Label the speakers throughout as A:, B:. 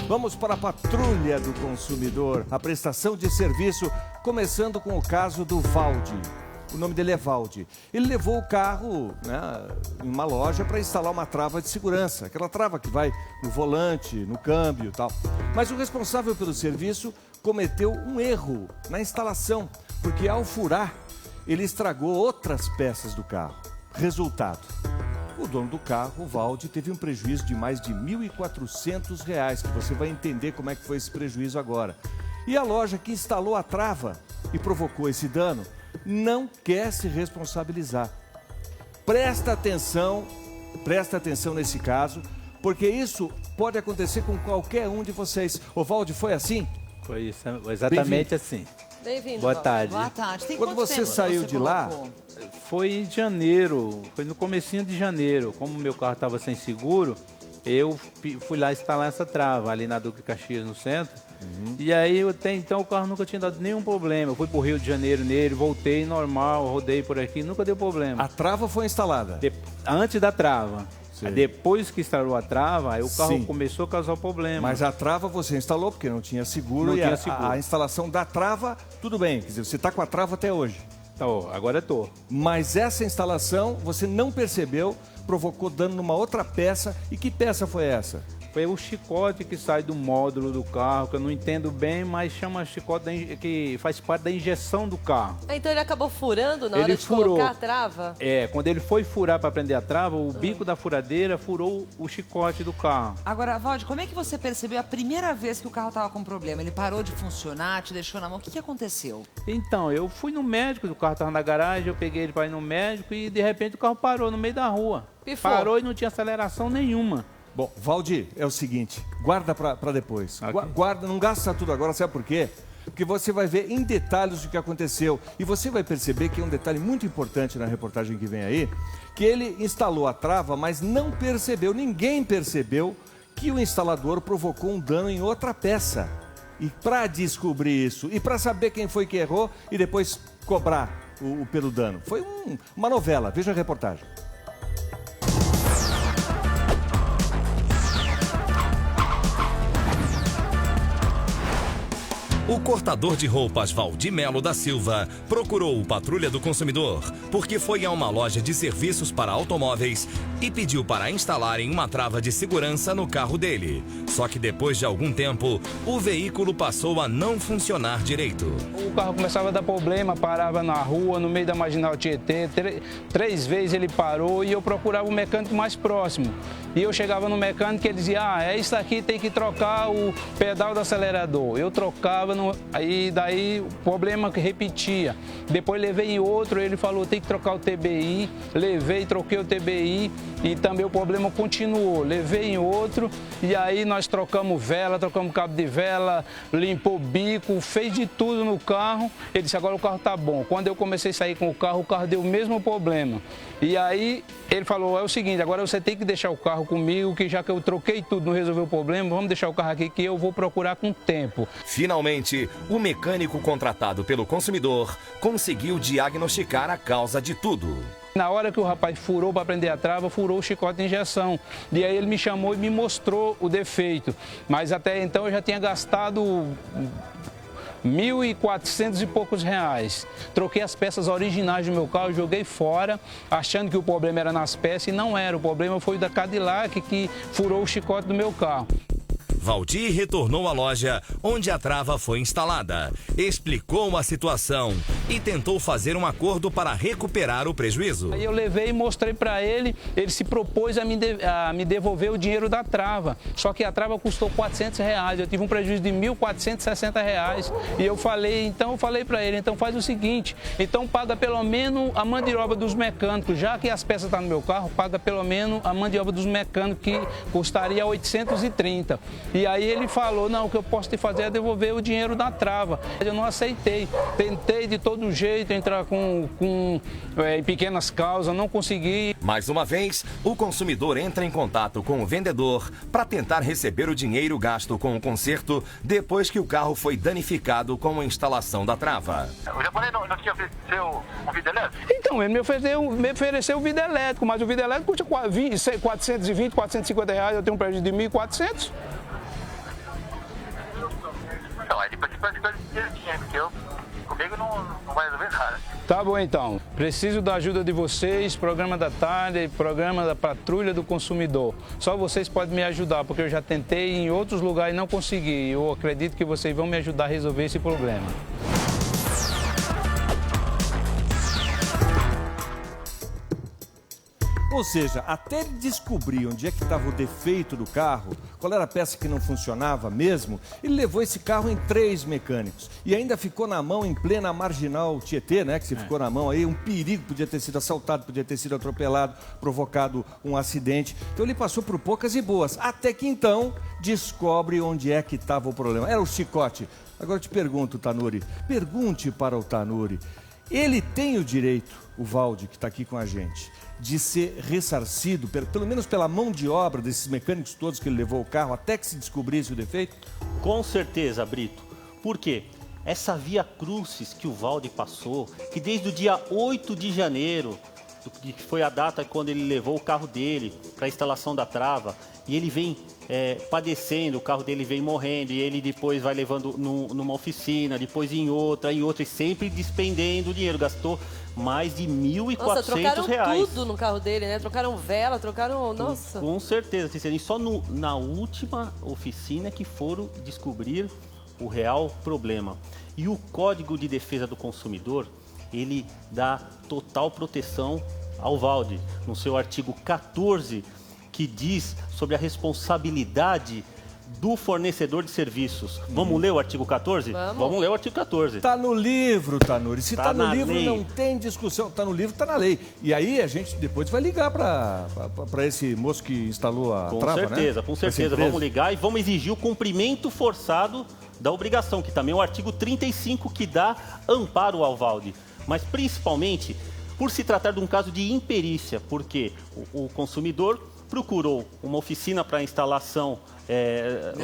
A: Vamos para a patrulha do consumidor, a prestação de serviço, começando com o caso do Valdi. O nome dele é Valdi. Ele levou o carro, em uma loja para instalar uma trava de segurança. Aquela trava que vai no volante, no câmbio e tal. Mas o responsável pelo serviço cometeu um erro na instalação, porque ao furar, ele estragou outras peças do carro. Resultado: o dono do carro, o Valdi, teve um prejuízo de mais de R$ 1.400, que você vai entender como é que foi esse prejuízo agora. E a loja que instalou a trava e provocou esse dano não quer se responsabilizar. Presta atenção nesse caso, porque isso pode acontecer com qualquer um de vocês. O Valdi, foi assim?
B: Foi isso, exatamente assim.
C: Bem-vindo.
B: Boa tarde.
C: Boa tarde. Tem
A: Quando
C: quanto
A: você
C: tempo
A: saiu
C: você
A: de lá,
C: colocou?
B: Foi em janeiro, foi no comecinho de janeiro. Como o meu carro estava sem seguro, eu fui lá instalar essa trava ali na Duque Caxias, no centro. E aí, até então, o carro nunca tinha dado nenhum problema. Eu fui pro Rio de Janeiro nele, voltei normal, rodei por aqui, nunca deu problema.
A: a trava foi instalada.
B: Antes da trava.
A: Sim.
B: Depois que instalou a trava, aí o carro
A: Sim.
B: começou a causar problema.
A: Mas a trava você instalou porque não tinha seguro.
B: Não
A: e
B: tinha seguro.
A: A instalação da trava, tudo bem. Quer dizer, você está com a trava até hoje.
B: Tá, ó, agora eu tô.
A: Mas essa instalação você não percebeu, provocou dano numa outra peça. E que peça foi essa?
B: Foi o chicote que sai do módulo do carro, que eu não entendo bem, mas chama chicote que faz parte da injeção do carro.
C: Então ele acabou furando na
B: Ele
C: hora de
B: furou.
C: colocar a trava?
B: Quando ele foi furar para prender a trava, o bico da furadeira furou o chicote do carro.
D: Agora, Valdi, como é que você percebeu a primeira vez que o carro estava com problema? Ele parou de funcionar, te deixou na mão? O que aconteceu?
B: Então, eu fui no médico, o carro estava na garagem, eu peguei ele para ir no médico e de repente o carro parou no meio da rua.
C: Pifou.
B: Parou e não tinha aceleração nenhuma.
A: Bom, Valdi, é o seguinte, guarda para depois.
B: Ok.
A: Guarda, não gasta tudo agora, sabe por quê? Porque você vai ver em detalhes o que aconteceu. E você vai perceber que é um detalhe muito importante na reportagem que vem aí, que ele instalou a trava, mas não percebeu, ninguém percebeu que o instalador provocou um dano em outra peça. E para descobrir isso, e para saber quem foi que errou e depois cobrar pelo dano. Foi uma novela, veja a reportagem.
E: O cortador de roupas Valdi Melo da Silva procurou o Patrulha do Consumidor porque foi a uma loja de serviços para automóveis e pediu para instalarem uma trava de segurança no carro dele. Só que depois de algum tempo, o veículo passou a não funcionar direito.
F: O carro começava a dar problema, parava na rua, no meio da Marginal Tietê. Três vezes ele parou e eu procurava o mecânico mais próximo. E eu chegava no mecânico e ele dizia, é isso aqui, tem que trocar o pedal do acelerador. Eu trocava, aí daí o problema que repetia. Depois levei em outro, ele falou, tem que trocar o TBI. Levei, troquei o TBI e também o problema continuou. Levei em outro e aí nós trocamos vela, trocamos cabo de vela, limpou o bico, fez de tudo no carro. Ele disse, agora o carro tá bom. Quando eu comecei a sair com o carro deu o mesmo problema. E aí ele falou, é o seguinte, agora você tem que deixar o carro comigo, que já que eu troquei tudo, não resolveu o problema, vamos deixar o carro aqui que eu vou procurar com tempo.
E: Finalmente, o mecânico contratado pelo consumidor conseguiu diagnosticar a causa de tudo.
F: Na hora que o rapaz furou para prender a trava, furou o chicote de injeção. E aí ele me chamou e me mostrou o defeito. Mas até então eu já tinha gastado R$1.400 e poucos. Troquei as peças originais do meu carro, joguei fora, achando que o problema era nas peças e não era. O problema foi da Cadillac que furou o chicote do meu carro.
E: Valdi retornou à loja onde a trava foi instalada, explicou a situação e tentou fazer um acordo para recuperar o prejuízo.
F: Aí eu levei e mostrei para ele, ele se propôs a me devolver o dinheiro da trava, só que a trava custou R$400, eu tive um prejuízo de R$1.460. E eu falei para ele, então faz o seguinte, então paga pelo menos a mão de obra dos mecânicos, já que as peças estão no meu carro, paga pelo menos a mão de obra dos mecânicos, que custaria 830. E aí ele falou, não, o que eu posso te fazer é devolver o dinheiro da trava. Eu não aceitei, tentei de todo jeito entrar em pequenas causas, não consegui.
E: Mais uma vez, o consumidor entra em contato com o vendedor para tentar receber o dinheiro gasto com o conserto depois que o carro foi danificado com a instalação da trava.
G: O japonês não tinha oferecido o vidro elétrico?
F: Então, ele me ofereceu o vidro elétrico, mas o vidro elétrico custa R$420, R$450, eu tenho um prejuízo de R$1.400.
G: pede coisa direitinho, porque comigo não vai resolver nada.
F: Tá bom, então. Preciso da ajuda de vocês, programa da tarde, programa da patrulha do consumidor. Só vocês podem me ajudar, porque eu já tentei em outros lugares e não consegui. Eu acredito que vocês vão me ajudar a resolver esse problema.
A: Ou seja, até ele descobrir onde é que estava o defeito do carro, qual era a peça que não funcionava mesmo, ele levou esse carro em 3 mecânicos. E ainda ficou na mão em plena marginal Tietê, né? Que você ficou na mão aí, um perigo, podia ter sido assaltado, podia ter sido atropelado, provocado um acidente. Então ele passou por poucas e boas, até que então descobre onde é que estava o problema. Era o chicote. Agora eu te pergunto, Tanuri, pergunte para o Tanuri, ele tem o direito, o Valdi, que está aqui com a gente, de ser ressarcido, pelo menos pela mão de obra desses mecânicos todos que ele levou o carro, até que se descobrisse o defeito?
H: Com certeza, Brito. Por quê? Essa via crucis que o Valdi passou, que desde o dia 8 de janeiro, que foi a data quando ele levou o carro dele para a instalação da trava, e ele vem padecendo, o carro dele vem morrendo, e ele depois vai levando numa oficina, depois em outra, e sempre despendendo dinheiro. Gastou mais de R$ 1.400.
C: Nossa, trocaram tudo no carro dele, né? Trocaram vela, trocaram... Nossa.
H: Com certeza, Cicely. Só na última oficina que foram descobrir o real problema. E o Código de Defesa do Consumidor, ele dá total proteção ao Valdi, no seu artigo 14, que diz sobre a responsabilidade do fornecedor de serviços. Vamos ler o artigo 14? Vamos ler o artigo 14.
A: Está no livro, Tanuri. Se está no livro,
H: lei.
A: não tem discussão. Está no livro, está na lei. E aí a gente depois vai ligar para esse moço que instalou a trava, né?
H: Com certeza. Vamos ligar e vamos exigir o cumprimento forçado da obrigação, que também é o artigo 35, que dá amparo ao Valdi. Mas principalmente por se tratar de um caso de imperícia, porque o consumidor procurou uma oficina para instalação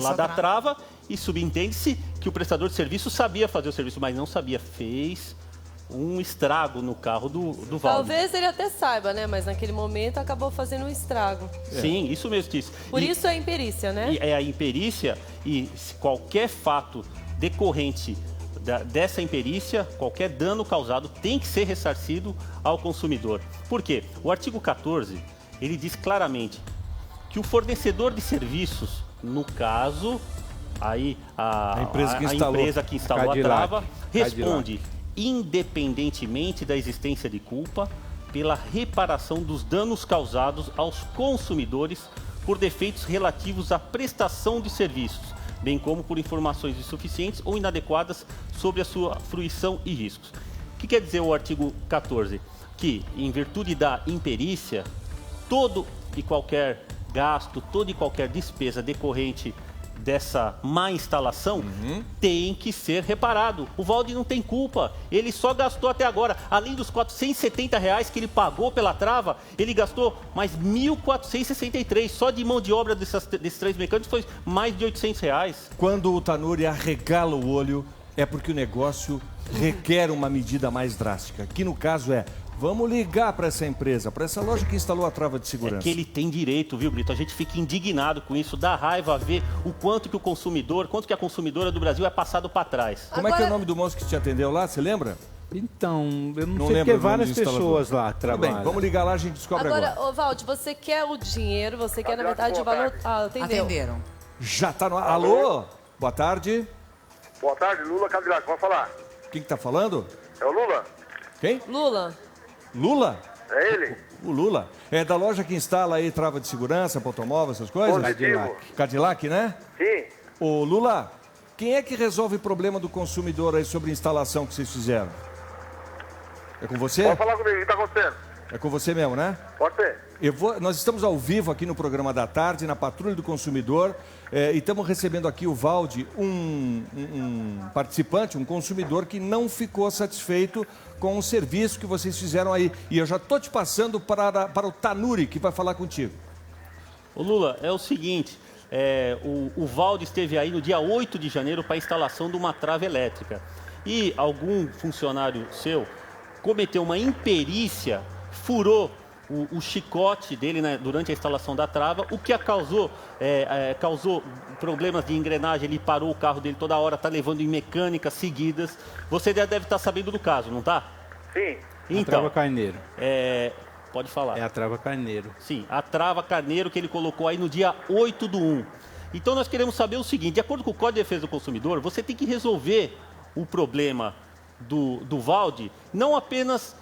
H: lá da trava e subentende-se que o prestador de serviço sabia fazer o serviço, mas não sabia, fez um estrago no carro do Valdi.
C: Talvez ele até saiba, né? Mas naquele momento acabou fazendo um estrago.
H: Sim, isso mesmo, Tice.
C: Por isso é imperícia, né?
H: É a imperícia, e se qualquer fato decorrente dessa imperícia, qualquer dano causado tem que ser ressarcido ao consumidor. Por quê? O artigo 14, ele diz claramente que o fornecedor de serviços, no caso, aí a empresa que instalou a trava, responde independentemente da existência de culpa pela reparação dos danos causados aos consumidores por defeitos relativos à prestação de serviços, bem como por informações insuficientes ou inadequadas sobre a sua fruição e riscos. O que quer dizer o artigo 14? Que, em virtude da imperícia, todo e qualquer gasto, toda e qualquer despesa decorrente dessa má instalação tem que ser reparado. O Valdi não tem culpa, ele só gastou até agora, além dos R$ 470 que ele pagou pela trava, ele gastou mais R$ 1.463, só de mão de obra desses 3 mecânicos foi mais de R$ 800.
A: Quando o Tanuri arregala o olho, é porque o negócio requer uma medida mais drástica, que no caso é: vamos ligar para essa empresa, para essa loja que instalou a trava de segurança.
H: É que ele tem direito, viu, Brito? A gente fica indignado com isso, dá raiva ver o quanto que a consumidora do Brasil é passado para trás.
A: Como é que é o nome do moço que te atendeu lá, você lembra?
B: Então, eu não sei porque várias pessoas lá trabalham.
A: Bem, vamos ligar lá, a gente descobre agora.
C: Agora, Valdi, você quer o dinheiro, você quer, na verdade, o valor...
D: Atenderam.
A: Já tá no... Alô? Boa tarde.
G: Boa tarde, Lula Cadillac, pode falar.
A: Quem que tá falando?
G: É o Lula?
A: Quem?
C: Lula.
A: Lula?
G: É ele?
A: O Lula. É da loja que instala aí trava de segurança para automóvel, essas coisas?
G: Positivo.
A: Cadillac, né?
G: Sim.
A: Ô, Lula, quem é que resolve o problema do consumidor aí sobre a instalação que vocês fizeram? É com você?
G: Pode falar comigo, o que está acontecendo?
A: É com você mesmo, né?
G: Pode ser.
A: Nós estamos ao vivo aqui no programa da tarde, na Patrulha do Consumidor, e estamos recebendo aqui o Valdi, um participante, um consumidor que não ficou satisfeito com o serviço que vocês fizeram aí. E eu já estou te passando para o Tanuri, que vai falar contigo.
H: Ô Lula, é o seguinte, o Valdi esteve aí no dia 8 de janeiro para a instalação de uma trava elétrica. E algum funcionário seu cometeu uma imperícia, furou o chicote dele, né, durante a instalação da trava, o que causou problemas de engrenagem. Ele parou o carro dele toda hora, está levando em mecânicas seguidas. Você já deve estar sabendo do caso, não está?
G: Sim.
B: A trava carneiro.
H: Pode falar.
B: É a trava carneiro.
H: Sim, a trava carneiro que ele colocou aí no dia 8/1. Então nós queremos saber o seguinte: de acordo com o Código de Defesa do Consumidor, você tem que resolver o problema do Valde, não apenas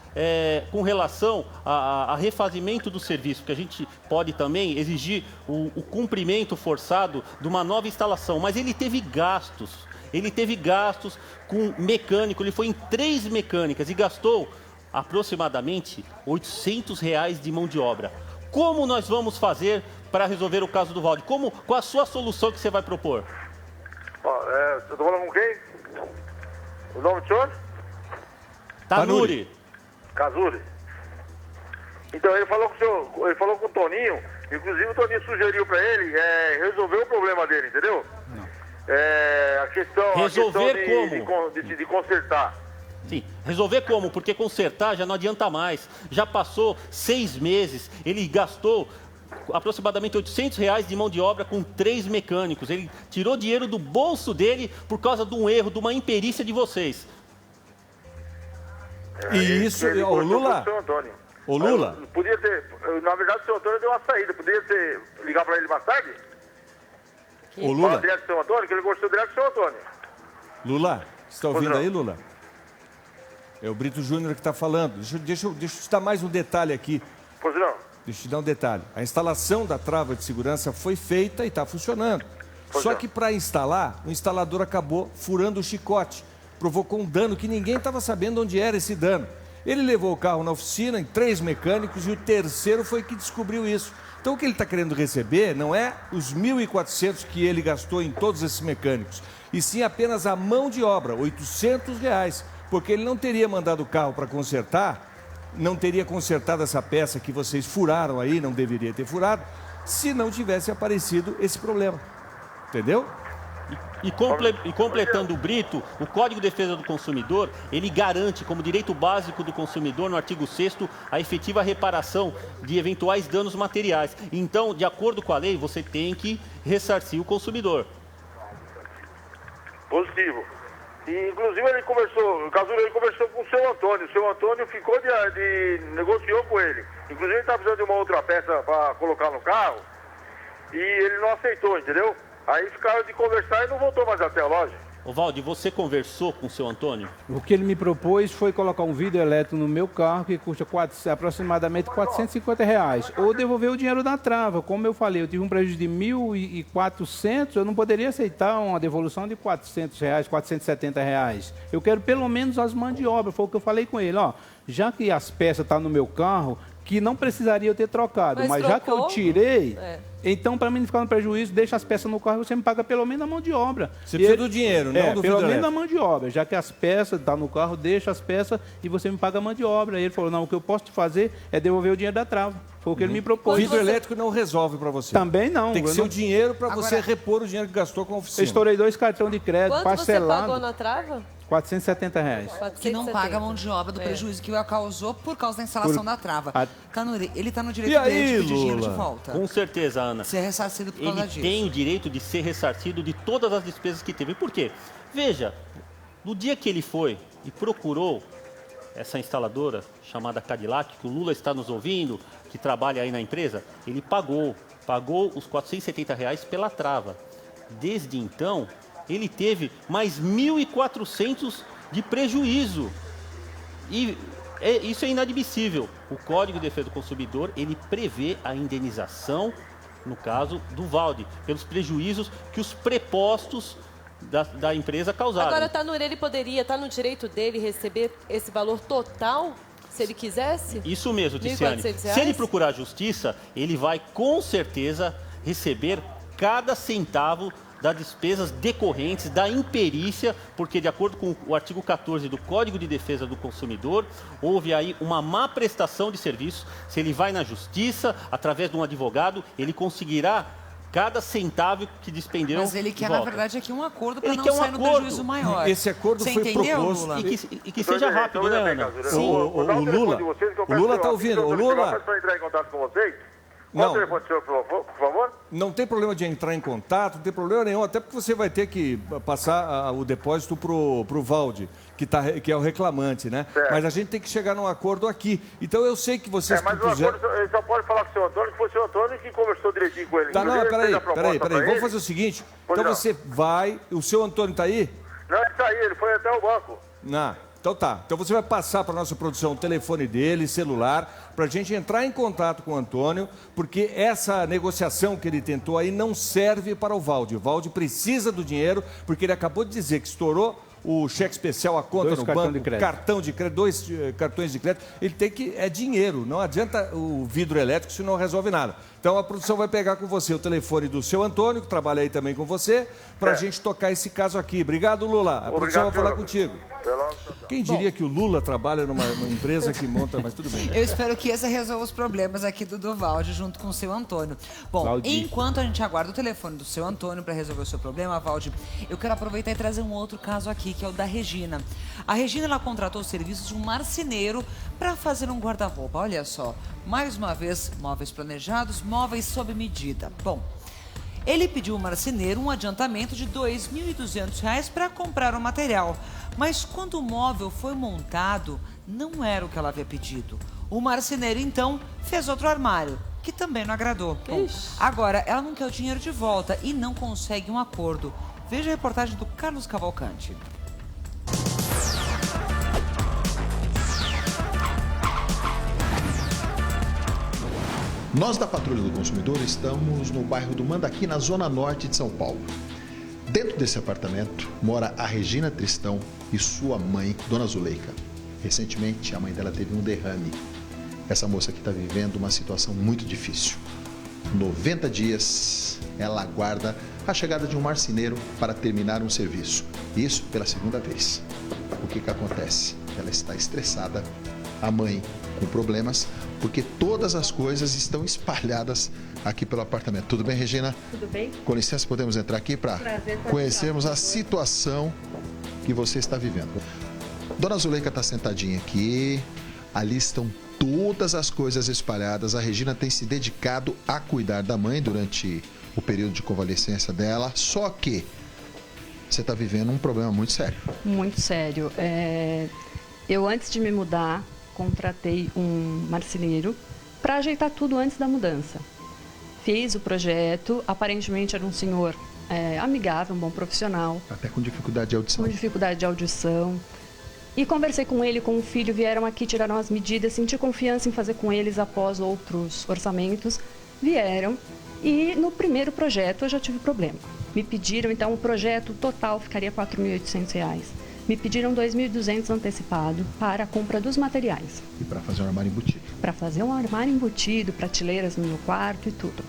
H: com relação a refazimento do serviço, que a gente pode também exigir o cumprimento forçado de uma nova instalação, mas ele teve gastos. Ele teve gastos com mecânico, ele foi em 3 mecânicas e gastou aproximadamente R$800 de mão de obra. Como nós vamos fazer para resolver o caso do Valde? Qual a sua solução que você vai propor?
G: Eu estou falando com quem? O nome do senhor?
H: Tanuri.
G: Casuri. Então ele falou com o senhor, ele falou com o Toninho, inclusive o Toninho sugeriu para ele resolver o problema dele, entendeu? A questão de consertar.
H: Sim, resolver como? Porque consertar já não adianta mais. Já passou 6 meses, ele gastou aproximadamente R$800 de mão de obra com 3 mecânicos. Ele tirou dinheiro do bolso dele por causa de um erro, de uma imperícia de vocês.
A: E isso, ô Lula, ô Lula,
G: podia ter, na verdade o seu Antônio deu uma saída, poderia ter, ligar para ele mais tarde?
A: ô Lula,
G: Fala direto do seu Antônio, que ele gostou direto do seu Antônio.
A: Lula, você está ouvindo aí, Lula? É o Brito Júnior que está falando. Deixa eu te dar mais um detalhe aqui.
G: Pois não.
A: Deixa eu te dar um detalhe. A instalação da trava de segurança foi feita e está funcionando. Só que para instalar, o instalador acabou furando o chicote. Provocou um dano que ninguém estava sabendo onde era esse dano. Ele levou o carro na oficina em 3 mecânicos e o terceiro foi que descobriu isso. Então o que ele está querendo receber não é os 1.400 que ele gastou em todos esses mecânicos, e sim apenas a mão de obra, R$800, porque ele não teria mandado o carro para consertar, não teria consertado essa peça que vocês furaram aí, não deveria ter furado, se não tivesse aparecido esse problema. Entendeu?
H: E completando o Brito, o Código de Defesa do Consumidor, ele garante como direito básico do consumidor, no artigo 6º, a efetiva reparação de eventuais danos materiais. Então, de acordo com a lei, você tem que ressarcir o consumidor.
G: Positivo. E, inclusive, ele conversou com o seu Antônio. O seu Antônio ficou negociou com ele. Inclusive, ele está precisando de uma outra peça para colocar no carro e ele não aceitou, entendeu? Aí ficaram de conversar e não voltou mais até a loja.
H: Ô Valde, você conversou com o seu Antônio?
B: O que ele me propôs foi colocar um vidro elétrico no meu carro que custa aproximadamente R$450, ou devolver o dinheiro da trava. Como eu falei, eu tive um prejuízo de R$1.400, eu não poderia aceitar uma devolução de R$400, R$470. Eu quero pelo menos as mãos de obra. Foi o que eu falei com ele, ó. Já que as peças estão no meu carro, que não precisaria eu ter trocado, mas já que eu tirei, então para mim não ficar no prejuízo, deixa as peças no carro e você me paga pelo menos a mão de obra.
A: Você precisa do dinheiro, não do vidro
B: pelo menos
A: elétrico.
B: a mão de obra, já que as peças estão no carro, deixa as peças e você me paga a mão de obra. Aí ele falou, não, o que eu posso te fazer é devolver o dinheiro da trava. Foi o que ele me propôs.
A: O vidro elétrico não resolve para você.
B: Também não.
A: Tem que ser o dinheiro para você repor o dinheiro que gastou com a oficina.
B: Eu estourei 2 cartões de crédito,
C: Quanto você
B: parcelado.
C: pagou na trava?
B: R$470.
D: Que não paga a mão de obra do prejuízo que causou por causa da instalação da trava. Tanuri, ele está no direito dele de pedir dinheiro de volta.
H: Com certeza, Ana.
D: Ser ressarcido por causa disso.
H: Ele tem o direito de ser ressarcido de todas as despesas que teve. Por quê? Veja, no dia que ele foi e procurou essa instaladora chamada Cadillac, que o Lula está nos ouvindo, que trabalha aí na empresa, ele pagou os R$470 pela trava. Desde então, ele teve mais 1.400 de prejuízo. E isso é inadmissível. O Código de Defesa do Consumidor, ele prevê a indenização, no caso do Valde, pelos prejuízos que os prepostos da empresa causaram.
C: Agora, Tanuri, ele poderia estar no direito dele receber esse valor total, se ele quisesse?
H: Isso mesmo, Ticiane. Se ele procurar a justiça, ele vai com certeza receber cada centavo das despesas decorrentes da imperícia, porque de acordo com o artigo 14 do Código de Defesa do Consumidor, houve aí uma má prestação de serviço. Se ele vai na justiça, através de um advogado, ele conseguirá cada centavo que despendeu.
D: Mas ele quer, na verdade, aqui um acordo para
H: Ele
D: não
H: quer um
D: sair no
H: acordo.
D: prejuízo maior.
A: Esse acordo
D: Você
A: foi
D: entendeu,
A: proposto.
D: Lula?
H: E que seja rápido, né, Ana?
A: O Lula tá ouvindo. O Lula...
G: Para entrar em contato com vocês?
A: Não.
G: Qual o telefone do senhor, por favor?
A: Não tem problema de entrar em contato, não tem problema nenhum, até porque você vai ter que passar o depósito pro Valde, que é o reclamante, né?
G: Certo.
A: Mas a gente tem que chegar num acordo aqui. Então eu sei que vocês
G: Mas o
A: propuseram...
G: acordo, ele só pode falar com o seu Antônio, que foi o seu Antônio que conversou direitinho com ele.
A: Tá, não,
G: Inclusive, ele fez a
A: peraí.
G: proposta pra
A: Vamos
G: ele.
A: fazer o seguinte.
G: Pois
A: Então
G: não.
A: você vai... O seu Antônio tá aí?
G: Não, ele tá aí, ele foi até o banco.
A: Não. Então tá. Então você vai passar para nossa produção o telefone dele, celular, para a gente entrar em contato com o Antônio, porque essa negociação que ele tentou aí não serve para o Valde. O Valde precisa do dinheiro, porque ele acabou de dizer que estourou o cheque especial, a conta no banco, cartão de crédito, 2 cartões de crédito. Ele tem que... É dinheiro. Não adianta o vidro elétrico se não resolve nada. Então a produção vai pegar com você o telefone do seu Antônio, que trabalha aí também com você, para a gente tocar esse caso aqui. Obrigado, Lula. A produção vai falar contigo. Quem diria que o Lula trabalha numa empresa que monta, mas tudo bem.
D: Eu espero que esse resolva os problemas aqui do Valde junto com o seu Antônio. Bom,
B: Valdir.
D: enquanto a gente aguarda o telefone do seu Antônio para resolver o seu problema, Valde, eu quero aproveitar e trazer um outro caso aqui, que é o da Regina. A Regina, ela contratou os serviços de um marceneiro para fazer um guarda-roupa. Olha só, mais uma vez, móveis planejados, móveis sob medida. Bom, ele pediu ao marceneiro um adiantamento de R$ 2.200 para comprar o material. Mas quando o móvel foi montado, não era o que ela havia pedido. O marceneiro, então, fez outro armário, que também não agradou. Bom, agora, ela não quer o dinheiro de volta e não consegue um acordo. Veja a reportagem do Carlos Cavalcante.
I: Nós da Patrulha do Consumidor estamos no bairro do Mandaqui, na zona norte de São Paulo. Dentro desse apartamento mora a Regina Tristão e sua mãe, Dona Zuleika. Recentemente, a mãe dela teve um derrame. Essa moça aqui está vivendo uma situação muito difícil. 90 dias, ela aguarda a chegada de um marceneiro para terminar um serviço. Isso pela segunda vez. O que acontece? Ela está estressada, a mãe com problemas, porque todas as coisas estão espalhadas aqui pelo apartamento. Tudo bem, Regina?
J: Tudo bem?
I: Com licença, podemos entrar aqui para conhecermos a situação que você está vivendo. Dona Zuleika está sentadinha aqui, ali estão todas as coisas espalhadas. A Regina tem se dedicado a cuidar da mãe durante o período de convalescença dela, só que você está vivendo um problema muito sério.
J: Muito sério. Eu, antes de me mudar, contratei um marceneiro para ajeitar tudo antes da mudança. Fiz o projeto, aparentemente era um senhor amigável, um bom profissional.
I: Até com dificuldade de audição.
J: Com dificuldade de audição. E conversei com ele, com o filho, vieram aqui, tiraram as medidas, senti confiança em fazer com eles após outros orçamentos. Vieram e no primeiro projeto eu já tive problema. Me pediram, então, o projeto total ficaria R$ 4.800. Me pediram R$ 2.200 antecipado para a compra dos materiais.
I: E para fazer um armário embutido.
J: Para fazer um armário embutido, prateleiras no meu quarto e tudo.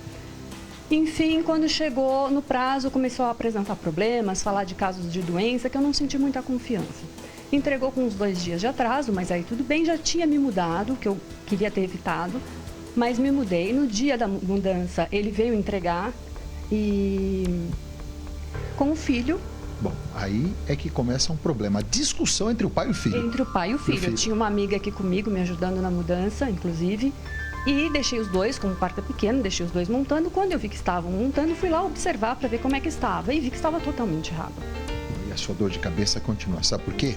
J: Enfim, quando chegou no prazo, começou a apresentar problemas, falar de casos de doença que eu não senti muita confiança. Entregou com uns 2 dias de atraso, mas aí tudo bem, já tinha me mudado, que eu queria ter evitado. Mas me mudei. No dia da mudança, ele veio entregar e com o filho.
I: Bom, aí é que começa um problema, a discussão entre o pai e o filho.
J: Entre o pai e o filho. Eu tinha uma amiga aqui comigo, me ajudando na mudança, inclusive. E deixei os dois, como o quarto é pequeno, deixei os dois montando. Quando eu vi que estavam montando, fui lá observar para ver como é que estava. E vi que estava totalmente errado.
I: E a sua dor de cabeça continua. Sabe por quê?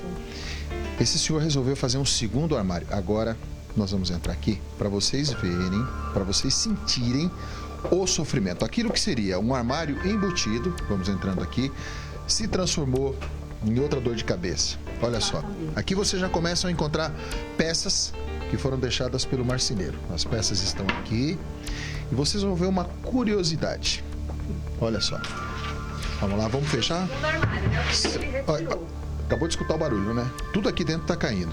I: Esse senhor resolveu fazer um segundo armário. Agora, nós vamos entrar aqui para vocês verem, para vocês sentirem o sofrimento. Aquilo que seria um armário embutido, vamos entrando aqui, se transformou em outra dor de cabeça. Olha só, aqui vocês já começam a encontrar peças que foram deixadas pelo marceneiro. As peças estão aqui e vocês vão ver uma curiosidade. Olha só. Vamos lá, vamos fechar? Acabou de escutar o barulho, né? Tudo aqui dentro está caindo.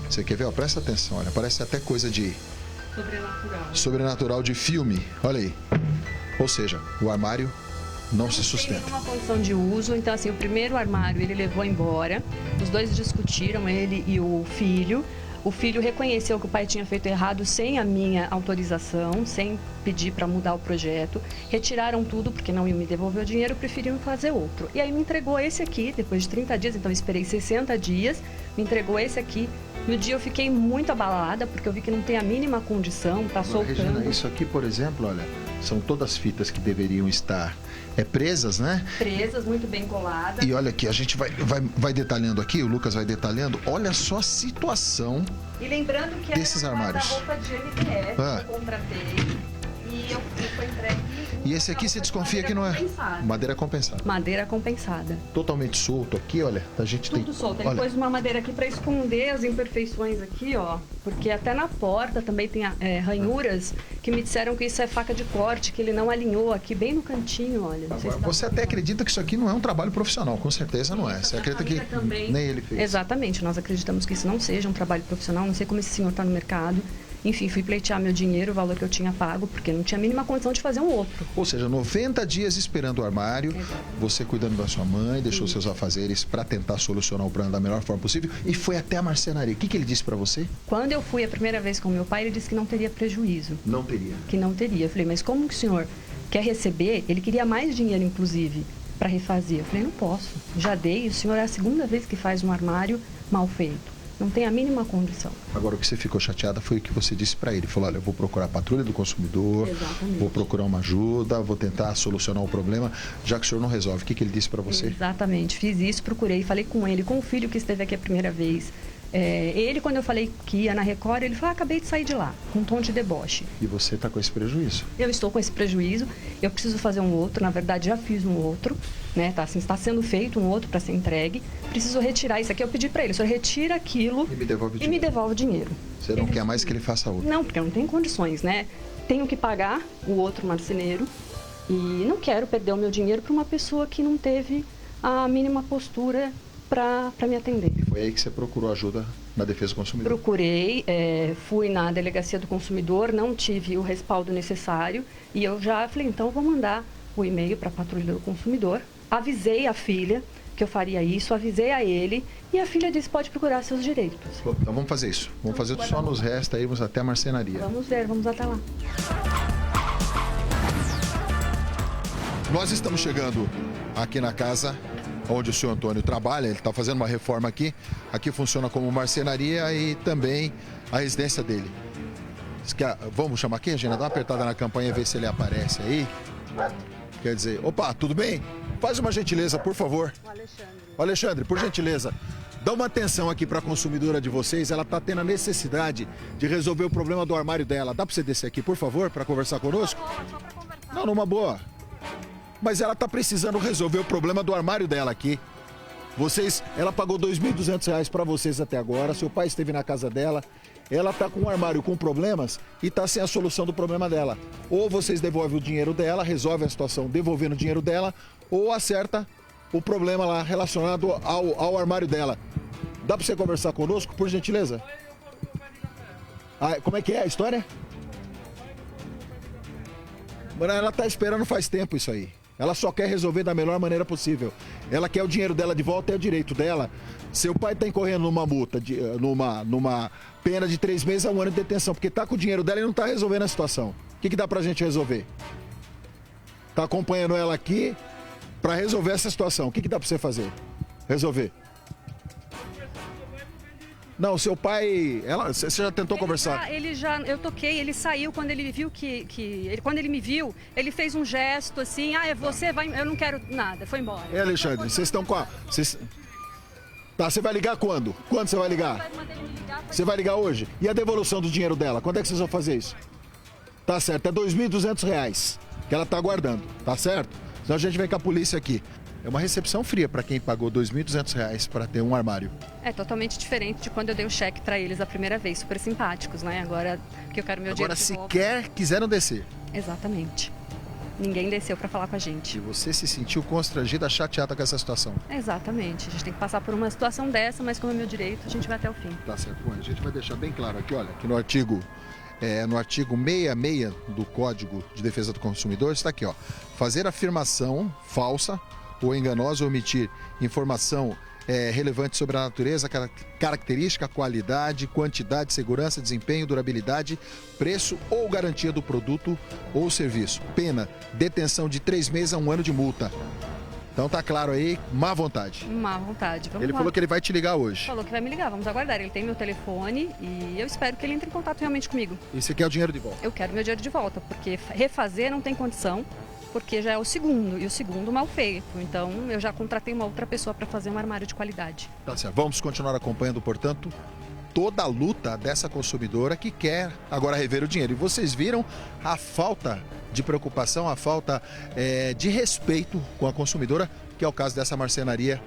I: Você quer ver? Ó, presta atenção, olha, parece até coisa de... Sobrenatural de filme, olha aí. Ou seja, o armário não se sustenta.
J: Tem uma condição de uso, então assim, o primeiro armário ele levou embora, os dois discutiram, ele e o filho. O filho reconheceu que o pai tinha feito errado sem a minha autorização, sem pedir para mudar o projeto. Retiraram tudo porque não iam me devolver o dinheiro, preferiram fazer outro. E aí me entregou esse aqui, depois de 30 dias, então eu esperei 60 dias, me entregou esse aqui. No dia eu fiquei muito abalada, porque eu vi que não tem a mínima condição, tá soltando.
I: Regina, isso aqui, por exemplo, olha, são todas fitas que deveriam estar presas, né?
J: Presas, muito bem coladas.
I: E olha aqui, a gente vai detalhando aqui, o Lucas vai detalhando. Olha só a situação
J: E lembrando que
I: desses armários.
J: A roupa de MDF que eu contratei e eu fui entregue.
I: E esse aqui você desconfia que não é madeira compensada.
J: Madeira compensada.
I: Totalmente solto aqui, olha. A gente
J: Tudo
I: tem.
J: solto. Ele pôs uma madeira aqui para esconder as imperfeições aqui, ó. Porque até na porta também tem ranhuras que me disseram que isso é faca de corte, que ele não alinhou aqui bem no cantinho, olha. Não sei se
I: Você até acredita que isso aqui não é um trabalho profissional, com certeza não é. Você acredita que
J: também.
I: nem ele fez.
J: Exatamente, nós acreditamos que isso não seja um trabalho profissional, não sei como esse senhor está no mercado. Enfim, fui pleitear meu dinheiro, o valor que eu tinha pago, porque não tinha a mínima condição de fazer um outro.
I: Ou seja, 90 dias esperando o armário, você cuidando da sua mãe, deixou seus afazeres para tentar solucionar o problema da melhor forma possível e foi até a marcenaria. O que ele disse para você?
J: Quando eu fui a primeira vez com meu pai, ele disse que não teria prejuízo.
I: Não teria.
J: Que não teria. Eu falei, mas como que o senhor quer receber? Ele queria mais dinheiro, inclusive, para refazer. Eu falei, não posso. Já dei, o senhor é a segunda vez que faz um armário mal feito. Não tem a mínima condição.
I: Agora, o que você ficou chateada foi o que você disse para ele. Falou, olha, eu vou procurar a patrulha do consumidor,
J: Exatamente.
I: Vou procurar uma ajuda, vou tentar solucionar o problema, já que o senhor não resolve. O que ele disse para você?
J: Exatamente. Fiz isso, procurei, falei com ele, com o filho que esteve aqui a primeira vez. Ele, quando eu falei que ia na Record, ele falou, acabei de sair de lá, com um tom de deboche.
I: E você está com esse prejuízo?
J: Eu estou com esse prejuízo, eu preciso fazer um outro, na verdade já fiz um outro, né? Tá, assim, está sendo feito um outro para ser entregue, preciso retirar isso aqui, eu pedi para ele, o senhor retira aquilo
I: e me devolve
J: o dinheiro.
I: Você não quer mais que ele faça outro?
J: Não, porque eu não tenho condições, né? Tenho que pagar o outro marceneiro e não quero perder o meu dinheiro para uma pessoa que não teve a mínima postura para me atender.
I: E foi aí que você procurou ajuda na Defesa do Consumidor?
J: Procurei, fui na Delegacia do Consumidor, não tive o respaldo necessário e eu já falei, então eu vou mandar o e-mail para a Patrulha do Consumidor. Avisei a filha que eu faria isso, avisei a ele e a filha disse, pode procurar seus direitos.
I: Então vamos fazer isso. Vamos fazer só nos resta, irmos até a marcenaria.
J: Vamos ver, vamos até lá.
I: Nós estamos chegando aqui na casa onde o senhor Antônio trabalha, ele está fazendo uma reforma aqui. Aqui funciona como marcenaria e também a residência dele. Vamos chamar aqui, Regina? Dá uma apertada na campanha e ver se ele aparece aí. Quer dizer, opa, tudo bem? Faz uma gentileza, por favor. O Alexandre, por gentileza, dá uma atenção aqui para a consumidora de vocês. Ela está tendo a necessidade de resolver o problema do armário dela. Dá para você descer aqui, por favor, para conversar conosco? Não, numa boa. Mas ela está precisando resolver o problema do armário dela aqui. Ela pagou R$ 2.200 para vocês até agora. Seu pai esteve na casa dela. Ela está com um armário com problemas e está sem a solução do problema dela. Ou vocês devolvem o dinheiro dela, resolvem a situação devolvendo o dinheiro dela, ou acerta o problema lá relacionado ao armário dela. Dá para você conversar conosco, por gentileza? Como é que é a história? Ela está esperando faz tempo isso aí. Ela só quer resolver da melhor maneira possível. Ela quer o dinheiro dela de volta, é o direito dela. Seu pai está incorrendo numa multa, numa pena de 3 meses a 1 ano de detenção, porque está com o dinheiro dela e não está resolvendo a situação. O que dá pra gente resolver? Está acompanhando ela aqui para resolver essa situação. O que dá para você fazer? Resolver. Não, seu pai... Você já tentou conversar?
J: Eu toquei, ele saiu quando ele viu quando ele me viu, ele fez um gesto assim, é você, vai, eu não quero nada, foi embora.
I: Alexandre, vocês estão com a... Tá, você vai ligar quando? Quando você vai ligar? Você vai ligar hoje? E a devolução do dinheiro dela? Quando é que vocês vão fazer isso? Tá certo, é R$ 2.200 que ela tá guardando, tá certo? Senão a gente vem com a polícia aqui. É uma recepção fria para quem pagou R$ 2.200 para ter um armário. É
J: totalmente diferente de quando eu dei o cheque para eles a primeira vez, super simpáticos, né? Agora que eu quero meu dinheiro de volta.
I: Agora sequer quiseram descer.
J: Exatamente. Ninguém desceu para falar com a gente.
I: E você se sentiu constrangida, chateada com essa situação?
J: Exatamente. A gente tem que passar por uma situação dessa, mas como é meu direito, a gente vai até o fim.
I: Tá certo. Bom, a gente vai deixar bem claro aqui, olha, que no artigo 66 do Código de Defesa do Consumidor está aqui, ó. Fazer afirmação falsa ou enganosa, omitir informação relevantes sobre a natureza, característica, qualidade, quantidade, segurança, desempenho, durabilidade, preço ou garantia do produto ou serviço. Pena, detenção de 3 meses a 1 ano de multa. Então tá claro aí, má vontade.
J: Má vontade. Vamos
I: Ele
J: lá.
I: falou que ele vai te ligar hoje.
J: Falou que vai me ligar, vamos aguardar. Ele tem meu telefone e eu espero que ele entre em contato realmente comigo.
I: E você quer o dinheiro de volta?
J: Eu quero meu dinheiro de volta, porque refazer não tem condição, porque já é o segundo, e o segundo mal feito. Então eu já contratei uma outra pessoa para fazer um armário de qualidade.
I: Tá certo. Vamos continuar acompanhando, portanto, toda a luta dessa consumidora que quer agora rever o dinheiro. E vocês viram a falta de preocupação, a falta de respeito com a consumidora, que é o caso dessa marcenaria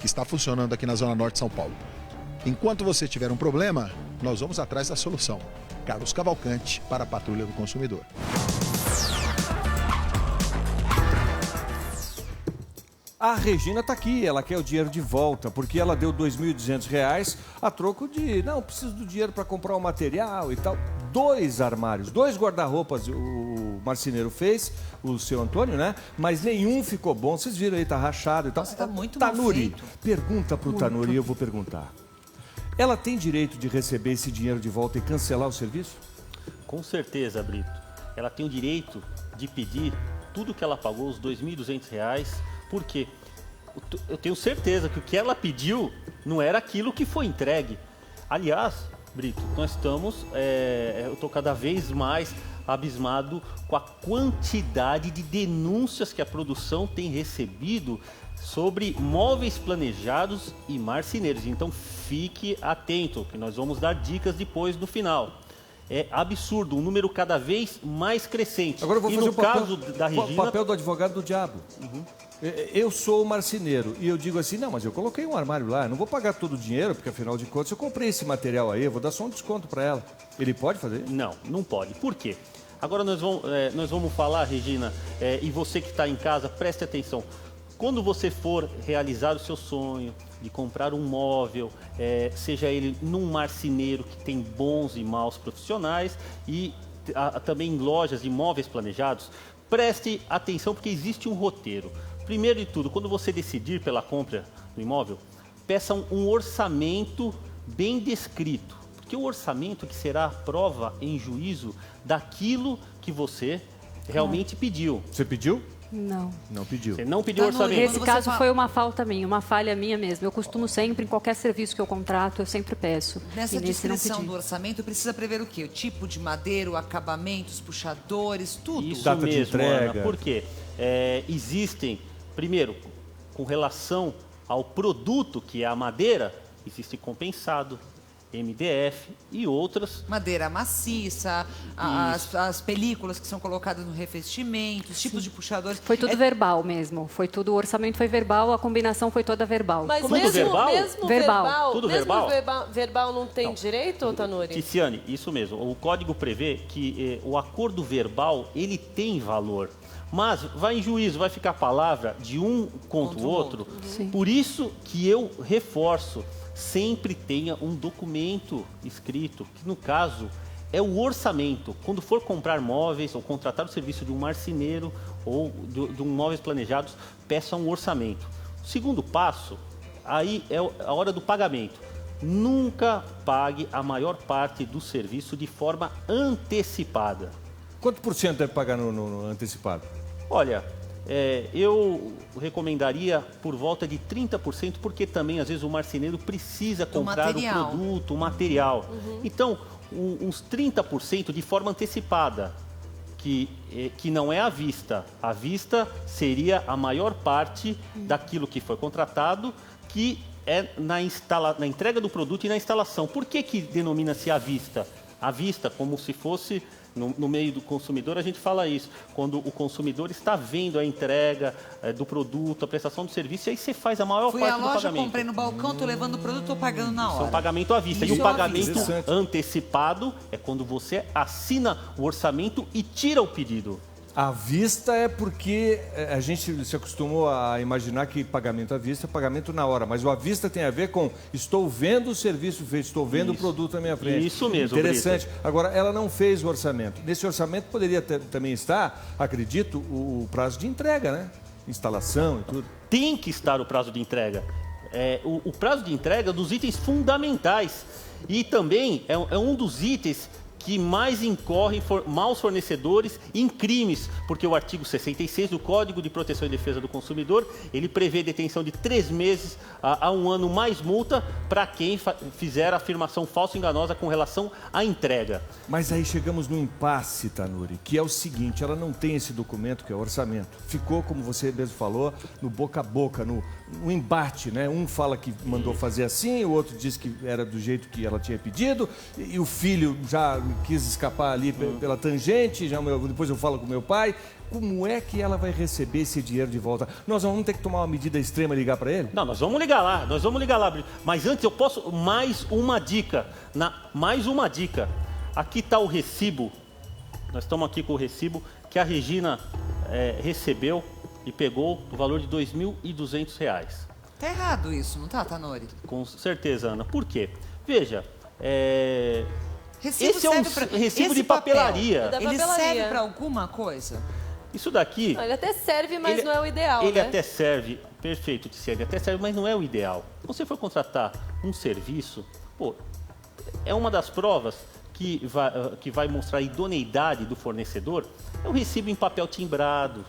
I: que está funcionando aqui na Zona Norte de São Paulo. Enquanto você tiver um problema, nós vamos atrás da solução. Carlos Cavalcante para a Patrulha do Consumidor.
A: A Regina está aqui, ela quer o dinheiro de volta, porque ela deu R$ 2.200 a troco de, não, preciso do dinheiro para comprar o material e tal. 2 armários, 2 guarda-roupas o marceneiro fez, o seu Antônio, né? Mas nenhum ficou bom, vocês viram aí, tá rachado e tal.
D: Nossa, tá muito mal
A: Tanuri,
D: feito.
A: pergunta pro Tanuri, eu vou perguntar. Ela tem direito de receber esse dinheiro de volta e cancelar o serviço?
H: Com certeza, Brito. Ela tem o direito de pedir tudo que ela pagou, os R$ 2.200, porque eu tenho certeza que o que ela pediu não era aquilo que foi entregue. Aliás, Brito, nós estamos, eu estou cada vez mais abismado com a quantidade de denúncias que a produção tem recebido sobre móveis planejados e marceneiros. Então fique atento, que nós vamos dar dicas depois no final. É absurdo, um número cada vez mais crescente.
A: Agora eu vou
H: e
A: fazer
H: no caso da Regina...
A: o papel do advogado do diabo. Eu sou o marceneiro e eu digo assim, não, mas eu coloquei um armário lá, eu não vou pagar todo o dinheiro, porque afinal de contas eu comprei esse material aí, eu vou dar só um desconto para ela. Ele pode fazer?
H: Não, não pode. Por quê? Agora nós vamos falar, Regina, e você que está em casa, preste atenção. Quando você for realizar o seu sonho de comprar um móvel, seja ele num marceneiro que tem bons e maus profissionais e também em lojas de móveis planejados, preste atenção porque existe um roteiro. Primeiro de tudo, quando você decidir pela compra do imóvel, peça um orçamento bem descrito, porque o orçamento que será a prova em juízo daquilo que você realmente pediu.
A: Você pediu?
J: Não.
A: Não pediu.
H: Você não pediu orçamento.
J: Nesse caso foi uma falta minha, uma falha minha mesmo. Eu costumo sempre, em qualquer serviço que eu contrato, eu sempre peço.
D: Nessa
J: E nesse não
D: descrição
J: pedi.
D: do orçamento, precisa prever o quê? O tipo de madeira, o acabamento, os puxadores, tudo.
H: Isso
A: Data de
H: mesmo,
A: entrega.
H: Ana. Por quê? Existem, primeiro, com relação ao produto, que é a madeira, existe compensado, MDF e outras.
D: Madeira maciça, as películas que são colocadas no revestimento, os tipos de puxadores.
J: Foi tudo verbal mesmo. Foi tudo, o orçamento foi verbal, a combinação foi toda verbal.
C: Mas
H: Tudo
C: mesmo
H: verbal?
C: mesmo
J: Verbal.
H: Tudo
C: mesmo
H: verbal?
C: verbal não tem direito, Tanuri?
H: Ticiane, isso mesmo. O código prevê que o acordo verbal, ele tem valor. Mas vai em juízo, vai ficar a palavra de um contra o outro.
J: Sim.
H: Por isso que eu reforço, sempre tenha um documento escrito, que no caso é o orçamento. Quando for comprar móveis ou contratar o serviço de um marceneiro ou de um móveis planejados, peça um orçamento. O segundo passo, aí é a hora do pagamento. Nunca pague a maior parte do serviço de forma antecipada.
A: Quanto por cento deve pagar no antecipado?
H: Olha, eu recomendaria por volta de 30%, porque também às vezes o marceneiro precisa comprar o produto, o material. Então, uns 30% de forma antecipada, que não é à vista. À vista seria a maior parte daquilo que foi contratado, que é na entrega do produto e na instalação. Por que denomina-se à vista? À vista, como se fosse... No meio do consumidor, a gente fala isso. Quando o consumidor está vendo a entrega do produto, a prestação do serviço, e aí você faz a maior
D: Fui
H: parte
D: à
H: do
D: loja,
H: pagamento.
D: comprei no balcão, estou levando o produto, estou pagando na
H: Isso é um
D: hora.
H: pagamento à vista.
D: Isso
H: E o
D: é à
H: pagamento
A: vista.
H: antecipado é quando você assina o orçamento e tira o pedido.
A: À vista é porque a gente se acostumou a imaginar que pagamento à vista é pagamento na hora, mas o à vista tem a ver com estou vendo o serviço feito, estou vendo o produto na minha frente.
H: Isso mesmo,
A: Interessante. Agora, ela não fez o orçamento. Nesse orçamento poderia também estar, acredito, o prazo de entrega, né? Instalação e tudo.
H: Tem que estar o prazo de entrega. o prazo de entrega dos itens fundamentais. E também é um dos itens que mais incorre maus fornecedores em crimes, porque o artigo 66 do Código de Proteção e Defesa do Consumidor, ele prevê detenção de 3 meses a 1 ano mais multa para quem fizer afirmação falsa e enganosa com relação à entrega.
A: Mas aí chegamos no impasse, Tanuri, que é o seguinte, ela não tem esse documento que é o orçamento. Ficou, como você mesmo falou, no boca a boca, no embate, né? Um fala que mandou fazer assim, o outro disse que era do jeito que ela tinha pedido, e o filho já quis escapar ali pela tangente, depois eu falo com meu pai. Como é que ela vai receber esse dinheiro de volta? Nós vamos ter que tomar uma medida extrema e ligar para ele?
H: Não, nós vamos ligar lá. Mas antes eu posso, mais uma dica. Aqui está o recibo, nós estamos aqui com o recibo que a Regina recebeu e pegou no valor de R$ 2.200.
D: Tá errado isso, não tá, Tanuri?
H: Com certeza, Ana. Por quê? Veja,
D: Recibo
H: esse é um recibo de papelaria.
D: Ele serve para alguma coisa?
H: Isso daqui...
C: Ele até serve, mas não é o ideal,
H: Ele
C: né?
H: até serve, perfeito, ele até serve, mas não é o ideal. Se você for contratar um serviço, é uma das provas que vai mostrar a idoneidade do fornecedor, é o recibo em papel timbrado.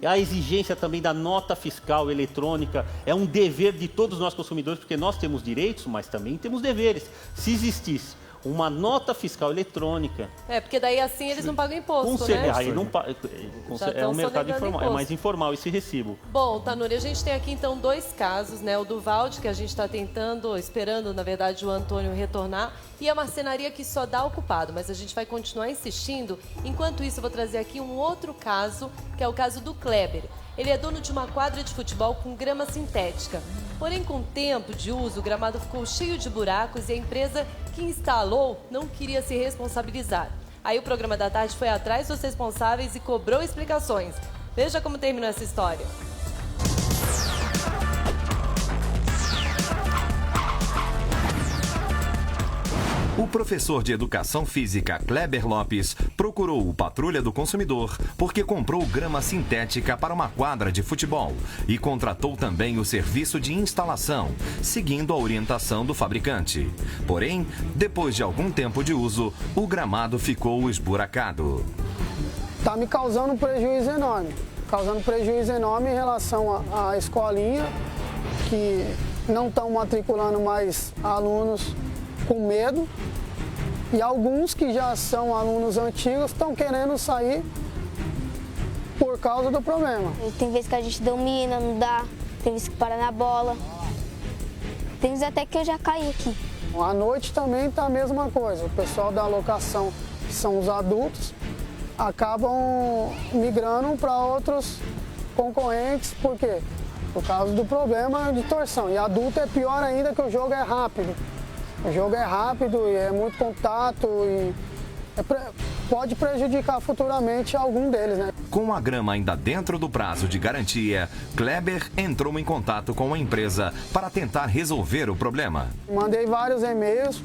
H: A exigência também da nota fiscal eletrônica é um dever de todos nós consumidores, porque nós temos direitos, mas também temos deveres. Se existisse uma nota fiscal eletrônica...
C: porque daí assim eles não pagam imposto, né?
H: Aí não é um mercado informal, é mais informal esse recibo.
C: Bom, Tanuri, a gente tem aqui então 2 casos, né? O do Valde, que a gente está esperando, na verdade, o Antônio retornar, e a marcenaria que só dá o culpado, mas a gente vai continuar insistindo. Enquanto isso, eu vou trazer aqui um outro caso, que é o caso do Kleber. Ele é dono de uma quadra de futebol com grama sintética. Porém, com o tempo de uso, o gramado ficou cheio de buracos e a empresa que instalou não queria se responsabilizar. Aí o Programa da Tarde foi atrás dos responsáveis e cobrou explicações. Veja como terminou essa história.
E: O professor de Educação Física Kleber Lopes procurou o Patrulha do Consumidor porque comprou grama sintética para uma quadra de futebol e contratou também o serviço de instalação, seguindo a orientação do fabricante. Porém, depois de algum tempo de uso, o gramado ficou esburacado.
K: Está me causando um prejuízo enorme. Em relação à escolinha, que não estão matriculando mais alunos com medo, e alguns que já são alunos antigos estão querendo sair por causa do problema.
L: Tem vezes que a gente domina, não dá, tem vezes que para na bola, tem vezes até que eu já caí aqui.
K: À noite também está a mesma coisa, o pessoal da locação, que são os adultos, acabam migrando para outros concorrentes, por quê? Por causa do problema de torção, e adulto é pior ainda que o jogo é rápido. O jogo é rápido e é muito contato e pode prejudicar futuramente algum deles, né?
E: Com a grama ainda dentro do prazo de garantia, Kleber entrou em contato com a empresa para tentar resolver o problema.
K: Mandei vários e-mails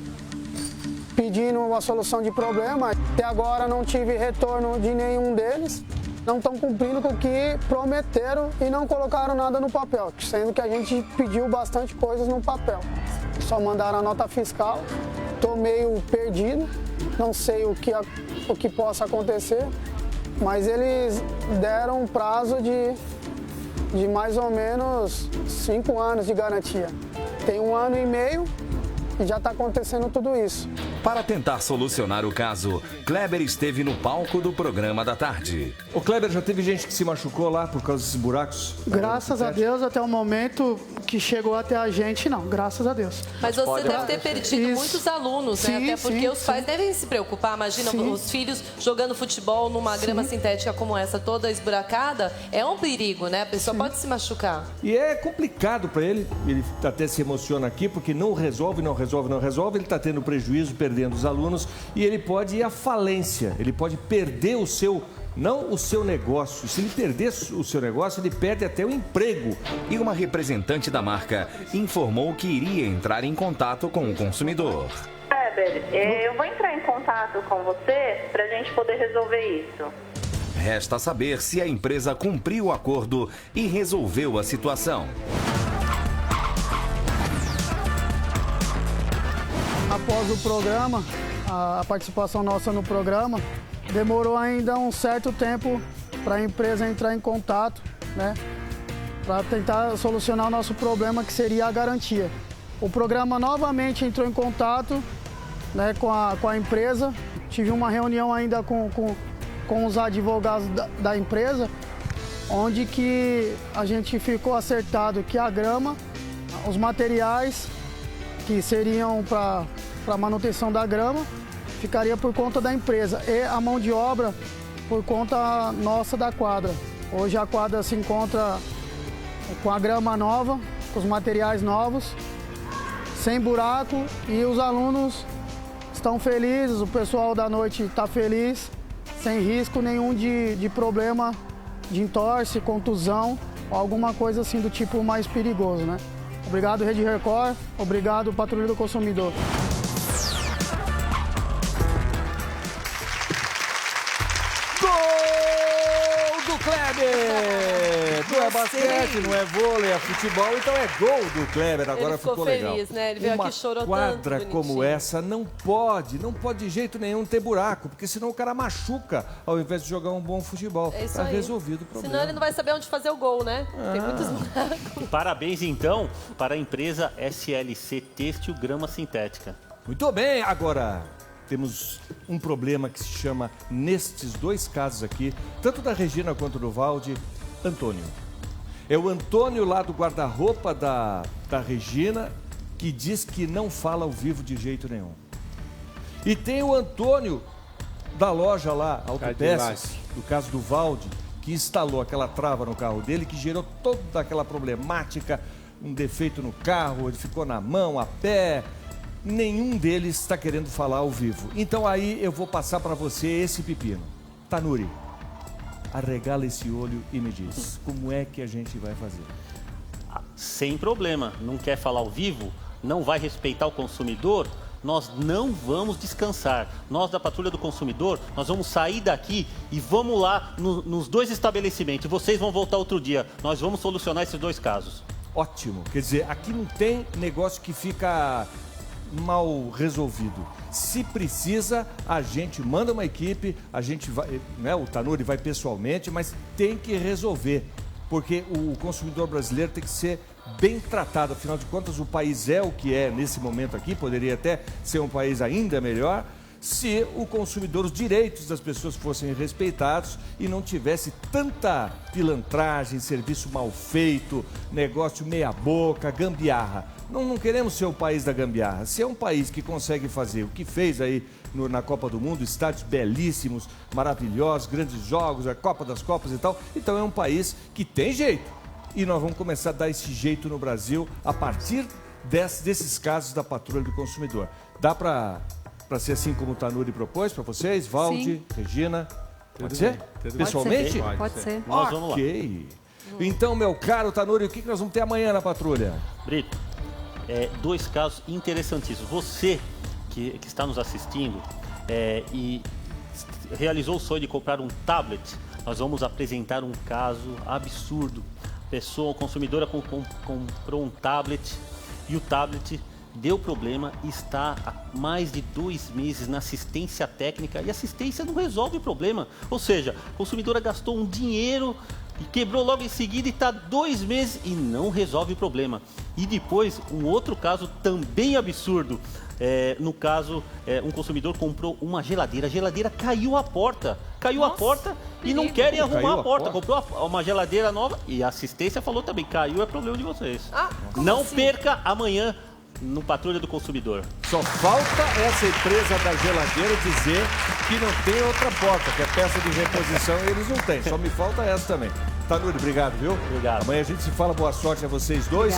K: pedindo uma solução de problema. Até agora não tive retorno de nenhum deles. Não estão cumprindo com o que prometeram e não colocaram nada no papel, sendo que a gente pediu bastante coisas no papel. Só mandaram a nota fiscal, estou meio perdido, não sei o que possa acontecer, mas eles deram um prazo de mais ou menos 5 anos de garantia. Tem 1 ano e meio e já está acontecendo tudo isso.
E: Para tentar solucionar o caso, Kleber esteve no palco do Programa da Tarde.
A: Ô Kleber, já teve gente que se machucou lá por causa desses buracos?
K: Graças a Deus, até o momento que chegou até a gente, não. Graças a Deus.
C: Mas você deve ter perdido muitos alunos, né? Até porque os pais devem se preocupar. Imagina os filhos jogando futebol numa grama sintética como essa, toda esburacada. É um perigo, né? A pessoa pode se machucar.
A: E é complicado para ele. Ele até se emociona aqui porque não resolve. Ele está tendo prejuízo, perdendo os alunos e ele pode ir à falência. Ele pode perder não o seu negócio. Se ele perder o seu negócio, ele perde até o emprego.
E: E uma representante da marca informou que iria entrar em contato com o consumidor.
M: Kleber, eu vou entrar em contato com você para a gente poder resolver isso.
E: Resta saber se a empresa cumpriu o acordo e resolveu a situação.
K: após o programa, a participação nossa no programa, demorou ainda um certo tempo para a empresa entrar em contato, né, para tentar solucionar o nosso problema, que seria a garantia. O programa novamente entrou em contato, né, com a empresa. Tive uma reunião ainda com os advogados da empresa, onde que a gente ficou acertado que a grama, os materiais que seriam para manutenção da grama, ficaria por conta da empresa, e a mão de obra por conta nossa da quadra. Hoje a quadra se encontra com a grama nova, com os materiais novos, sem buraco, e os alunos estão felizes, o pessoal da noite está feliz, sem risco nenhum de problema de entorse, contusão ou alguma coisa assim do tipo mais perigoso, né? Obrigado, Rede Record. Obrigado, Patrulha do Consumidor.
A: Gol do Kleber! Não é basquete, não é vôlei, é futebol, então é gol do Kleber. Agora
C: ele ficou
A: legal.
C: feliz, né? Ele veio aqui e chorou tanto.
A: Uma quadra como
C: bonitinho.
A: essa não pode de jeito nenhum ter buraco, porque senão o cara machuca ao invés de jogar um bom futebol.
C: É isso
A: Tá
C: aí.
A: resolvido o problema.
C: Senão ele não vai saber onde fazer o gol, né? Tem muitos buracos.
H: Parabéns, então, para a empresa SLC Têxtil Grama Sintética.
A: Muito bem, agora temos um problema que se chama, nestes dois casos aqui, tanto da Regina quanto do Valde, Antônio. É o Antônio lá do guarda-roupa da Regina, que diz que não fala ao vivo de jeito nenhum. E tem o Antônio da loja lá, Autopeças, do caso do Valde, que instalou aquela trava no carro dele, que gerou toda aquela problemática, um defeito no carro, ele ficou na mão, a pé. Nenhum deles está querendo falar ao vivo. Então aí eu vou passar para você esse pepino. Tanuri, arregala esse olho e me diz, como é que a gente vai fazer?
H: Sem problema. Não quer falar ao vivo? Não vai respeitar o consumidor? Nós não vamos descansar. Nós da Patrulha do Consumidor, nós vamos sair daqui e vamos lá nos dois estabelecimentos. Vocês vão voltar outro dia. Nós vamos solucionar esses dois casos.
A: Ótimo. Quer dizer, aqui não tem negócio que fica mal resolvido. Se precisa, a gente manda uma equipe, a gente vai, né, o Tanuri vai pessoalmente, mas tem que resolver, porque o consumidor brasileiro tem que ser bem tratado. Afinal de contas, o país é o que é nesse momento aqui, poderia até ser um país ainda melhor se o consumidor, os direitos das pessoas fossem respeitados e não tivesse tanta pilantragem, serviço mal feito, negócio meia boca, gambiarra. Não queremos ser o país da gambiarra. Se é um país que consegue fazer o que fez aí na Copa do Mundo, estádios belíssimos, maravilhosos, grandes jogos, a Copa das Copas e tal, então é um país que tem jeito. E nós vamos começar a dar esse jeito no Brasil a partir desses casos da Patrulha do Consumidor. Dá para ser assim como o Tanuri propôs para vocês, Valde, Regina? Pode ser? Pessoalmente?
J: Pode ser.
H: Nós vamos lá.
A: Ok. Então, meu caro Tanuri, o que nós vamos ter amanhã na Patrulha?
H: Brito, dois casos interessantíssimos. Você que está nos assistindo e realizou o sonho de comprar um tablet, nós vamos apresentar um caso absurdo. Pessoa, consumidora comprou um tablet e o tablet deu problema e está há mais de 2 meses na assistência técnica e a assistência não resolve o problema. Ou seja, a consumidora gastou um dinheiro e quebrou logo em seguida e está 2 meses e não resolve o problema. E depois, um outro caso também absurdo. No caso, um consumidor comprou uma geladeira. A geladeira caiu a porta. Caiu a porta e não querem arrumar a porta. Comprou uma geladeira nova e a assistência falou também, caiu, é problema de vocês. Não
C: assim?
H: Perca amanhã no Patrulha do Consumidor.
A: Só falta essa empresa da geladeira dizer que não tem outra porta, que é peça de reposição e eles não têm. Só me falta essa também. Tanuri, obrigado, viu?
H: Obrigado.
A: Amanhã a gente se fala, boa sorte a vocês dois.